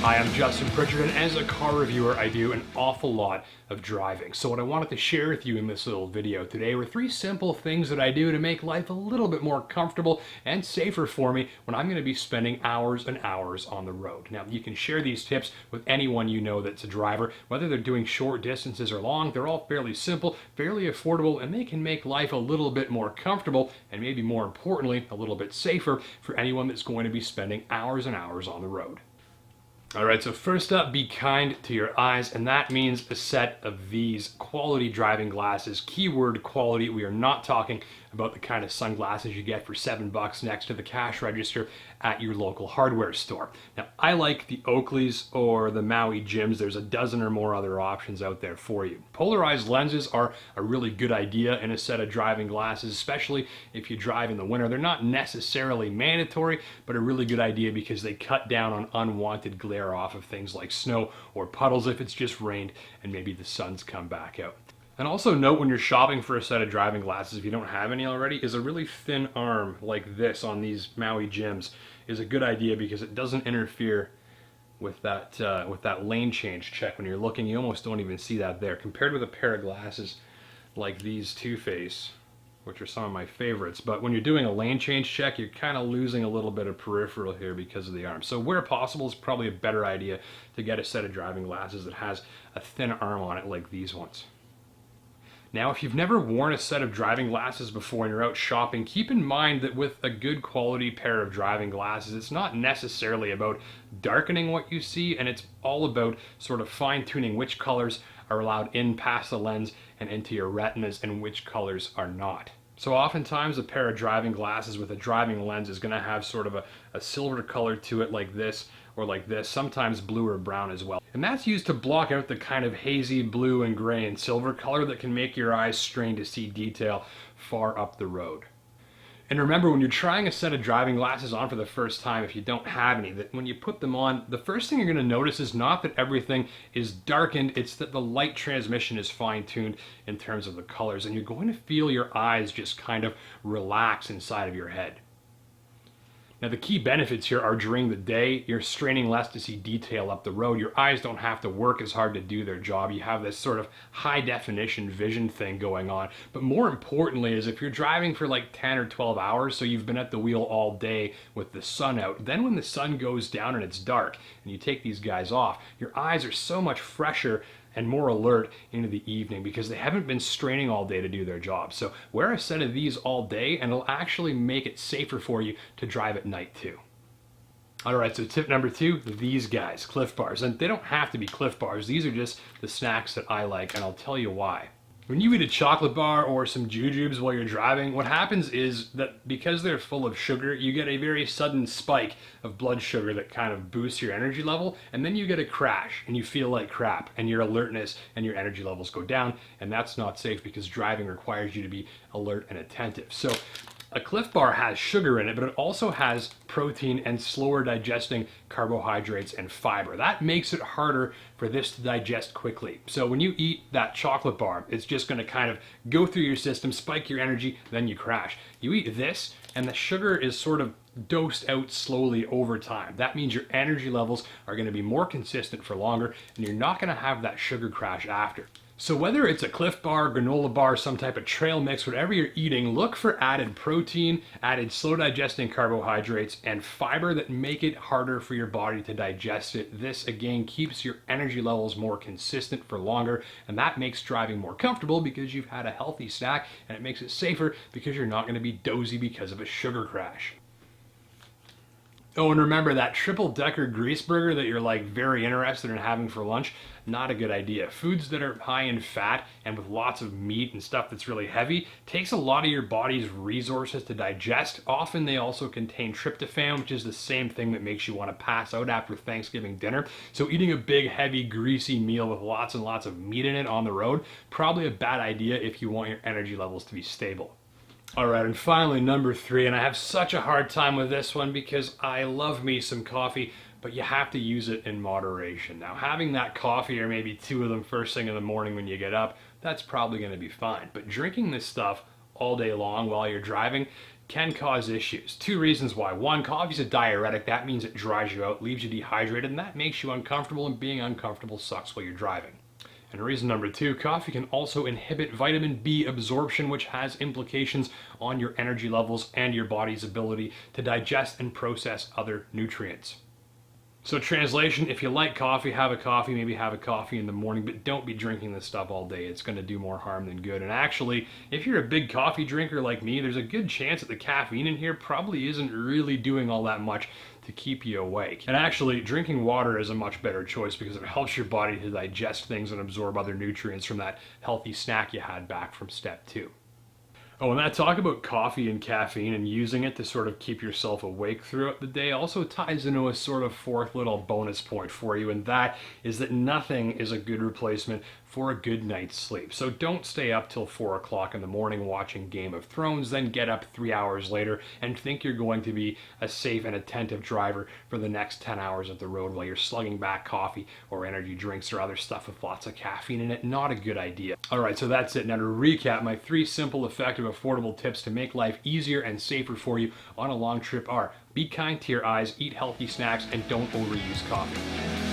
Hi, I'm Justin Pritchard, and as a car reviewer, I do an awful lot of driving. So what I wanted to share with you in this little video today were 3 simple things that I do to make life a little bit more comfortable and safer for me when I'm going to be spending hours and hours on the road. Now, you can share these tips with anyone you know that's a driver, whether they're doing short distances or long. They're all fairly simple, fairly affordable, and they can make life a little bit more comfortable and maybe more importantly, a little bit safer for anyone that's going to be spending hours and hours on the road. Alright, so first up, be kind to your eyes, and that means a set of these quality driving glasses. Keyword quality. We are not talking about the kind of sunglasses you get for $7 next to the cash register at your local hardware store. Now, I like the Oakleys or the Maui Jims. There's a dozen or more other options out there for you. Polarized lenses are a really good idea in a set of driving glasses, especially if you drive in the winter. They're not necessarily mandatory, but a really good idea because they cut down on unwanted glare off of things like snow or puddles if it's just rained and maybe the sun's come back out. And also note when you're shopping for a set of driving glasses, if you don't have any already, is a really thin arm like this on these Maui Jims is a good idea because it doesn't interfere with that lane change check when you're looking. You almost don't even see that there. Compared with a pair of glasses like these Too Faced, which are some of my favorites. But when you're doing a lane change check, you're kind of losing a little bit of peripheral here because of the arm. So where possible, it's probably a better idea to get a set of driving glasses that has a thin arm on it like these ones. Now, if you've never worn a set of driving glasses before and you're out shopping, keep in mind that with a good quality pair of driving glasses, it's not necessarily about darkening what you see, and it's all about sort of fine-tuning which colors are allowed in past the lens and into your retinas and which colors are not. So oftentimes a pair of driving glasses with a driving lens is going to have sort of a silver color to it like this or like this, sometimes blue or brown as well. And that's used to block out the kind of hazy blue and gray and silver color that can make your eyes strain to see detail far up the road. And remember, when you're trying a set of driving glasses on for the first time, if you don't have any, that when you put them on, the first thing you're going to notice is not that everything is darkened, it's that the light transmission is fine-tuned in terms of the colors, and you're going to feel your eyes just kind of relax inside of your head. Now, the key benefits here are during the day, you're straining less to see detail up the road. Your eyes don't have to work as hard to do their job. You have this sort of high definition vision thing going on. But more importantly is if you're driving for like 10 or 12 hours, so you've been at the wheel all day with the sun out, then when the sun goes down and it's dark and you take these guys off, your eyes are so much fresher and more alert into the evening because they haven't been straining all day to do their job. So wear a set of these all day and it'll actually make it safer for you to drive at night too. Alright, so tip number 2, these guys, Cliff Bars. And they don't have to be Cliff Bars, these are just the snacks that I like, and I'll tell you why. When you eat a chocolate bar or some jujubes while you're driving, what happens is that because they're full of sugar, you get a very sudden spike of blood sugar that kind of boosts your energy level, and then you get a crash and you feel like crap and your alertness and your energy levels go down, and that's not safe because driving requires you to be alert and attentive. So a Cliff Bar has sugar in it, but it also has protein and slower digesting carbohydrates and fiber. That makes it harder for this to digest quickly. So when you eat that chocolate bar, it's just going to kind of go through your system, spike your energy, then you crash. You eat this, and the sugar is sort of dosed out slowly over time. That means your energy levels are going to be more consistent for longer, and you're not going to have that sugar crash after. So whether it's a Cliff Bar, granola bar, some type of trail mix, whatever you're eating, look for added protein, added slow digesting carbohydrates, and fiber that make it harder for your body to digest it. This, again, keeps your energy levels more consistent for longer, and that makes driving more comfortable because you've had a healthy snack, and it makes it safer because you're not going to be dozy because of a sugar crash. Oh, and remember that triple-decker grease burger that you're like very interested in having for lunch? Not a good idea. Foods that are high in fat and with lots of meat and stuff that's really heavy takes a lot of your body's resources to digest. Often they also contain tryptophan, which is the same thing that makes you want to pass out after Thanksgiving dinner. So eating a big, heavy, greasy meal with lots and lots of meat in it on the road, probably a bad idea if you want your energy levels to be stable. Alright, and finally number 3, and I have such a hard time with this one because I love me some coffee, but you have to use it in moderation. Now, having that coffee or maybe 2 of them first thing in the morning when you get up, that's probably going to be fine. But drinking this stuff all day long while you're driving can cause issues. Two reasons why. One, coffee's a diuretic. That means it dries you out, leaves you dehydrated, and that makes you uncomfortable, and being uncomfortable sucks while you're driving. And reason number two, coffee can also inhibit vitamin B absorption, which has implications on your energy levels and your body's ability to digest and process other nutrients. So translation, if you like coffee, have a coffee, maybe have a coffee in the morning, but don't be drinking this stuff all day. It's going to do more harm than good. And actually, if you're a big coffee drinker like me, there's a good chance that the caffeine in here probably isn't really doing all that much to keep you awake. And actually, drinking water is a much better choice because it helps your body to digest things and absorb other nutrients from that healthy snack you had back from step 2. Oh, and that talk about coffee and caffeine and using it to sort of keep yourself awake throughout the day also ties into a sort of fourth little bonus point for you, and that is that nothing is a good replacement for a good night's sleep. So don't stay up till 4 o'clock in the morning watching Game of Thrones, then get up 3 hours later and think you're going to be a safe and attentive driver for the next 10 hours of the road while you're slugging back coffee or energy drinks or other stuff with lots of caffeine in it. Not a good idea. All right, so that's it. Now to recap, my 3 simple, effective, affordable tips to make life easier and safer for you on a long trip are: be kind to your eyes, eat healthy snacks, and don't overuse coffee.